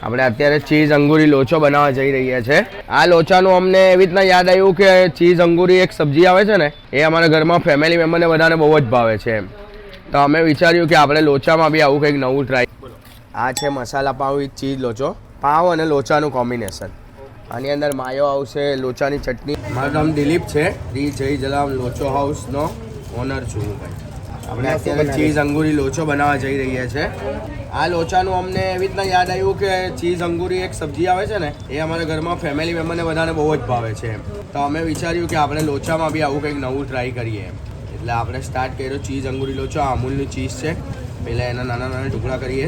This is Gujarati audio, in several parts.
આપણે અત્યારે ચીઝ અંગૂરી લોચો બનાવવા જઈ રહ્યા છે। આ લોચાનું અમને એવી રીતના યાદ આવ્યું કે ચીઝ અંગૂરી એક સબ્જી આવે છે ને, એ અમારા ઘરમાં ફેમિલી મેમ્બરને બધાને બહુ જ ભાવે છે એમ, તો અમે વિચાર્યું કે આપણે લોચામાં બી આવું કંઈક નવું ટ્રાય। આ છે મસાલા પાવ વિથ ચીઝ લોચો, પાવ અને લોચાનું કોમ્બિનેશન। આની અંદર માયો આવશે, લોચાની ચટણી। મારું નામ દિલીપ છે, જય જલામ લોચો હાઉસનો ઓનર છું હું ભાઈ। આપણે અત્યારે ચીઝ અંગૂરી લોચો બનાવવા જઈ રહ્યા છે। આ લોચાનું અમને એવી રીતના યાદ આવ્યું કે ચીઝ અંગૂરી એક સબ્જી આવે છે ને, એ અમારા ઘરમાં ફેમિલી મેમ્બરને બધાને બહુ જ ભાવે છે એમ, તો અમે વિચાર્યું કે આપણે લોચામાં બી આવું કંઈક નવું ટ્રાય કરીએ એમ, એટલે આપણે સ્ટાર્ટ કર્યો ચીઝ અંગૂરી લોચો। આ અમૂલની ચીઝ છે, પહેલાં એના નાના નાના ટુકડા કરીએ।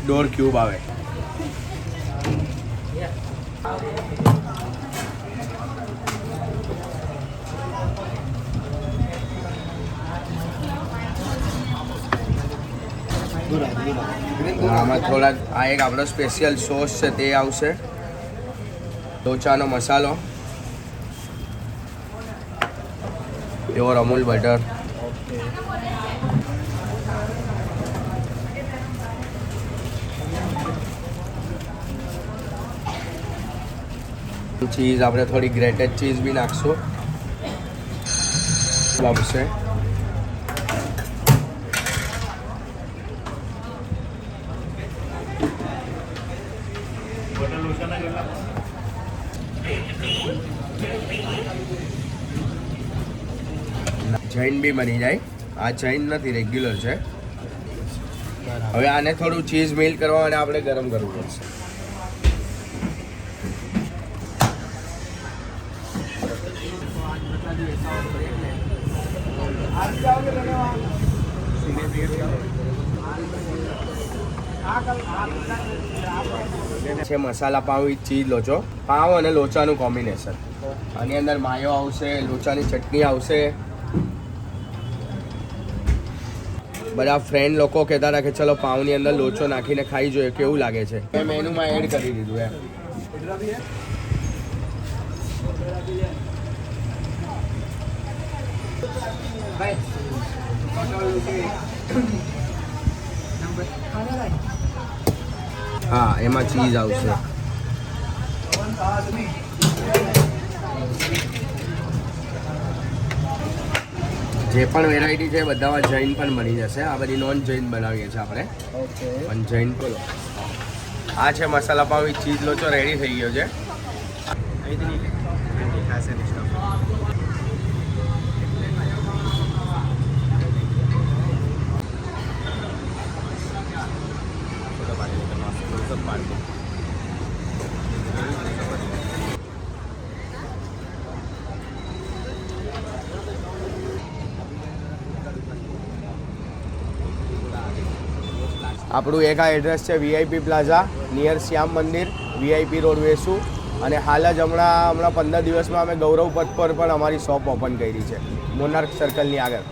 દોઢ ક્યુબ આવે। આમાં થોડા આ એક આપણો સ્પેશિયલ સોસ છે તે આવશે, લોચાનો મસાલો, પ્યોર અમૂલ બટર, ચીઝ આપણે થોડી ગ્રેટેડ ચીઝ બી નાખશું આવશે। જૈન બી બની જાય, આ જૈન નથી રેગ્યુલર છે। હવે આને થોડું ચીઝ મેલ્ટ કરવા માટે આપણે ગરમ કરવું પડશે। છે મસાલા પાવ વિથ ચીઝ લોચો, પાવ અને લોચાનું કોમ્બિનેશન। આની અંદર માયો આવશે, લોચાની ચટણી આવશે। બધા ફ્રેન્ડ લોકો કહેતા હતા કે ચલો પાવની અંદર લોચો નાખીને ખાઈ જોઈએ કેવું લાગે છે, મેં મેનુમાં એડ કરી દીધું એમ। હા, એમાં ચીઝ આવશે। જે પણ વેરાયટી છે બધામાં જૈન પણ બની જશે। આ બધી નોન જૈન બનાવીએ છીએ આપણે, પણ જૈન બોલો। આ છે મસાલા પાવ વિથ ચીઝ લોચો રેડી થઈ ગયો છે। આપણું એક આ એડ્રેસ છે વીઆઈપી પ્લાઝા નિયર શ્યામ મંદિર, વીઆઈપી રોડ વેસુ। અને હાલ જ હમણાં 15 દિવસમાં અમે ગૌરવ પથ પર પણ અમારી શોપ ઓપન કરી છે, મોનાર્ક સર્કલની આગળ।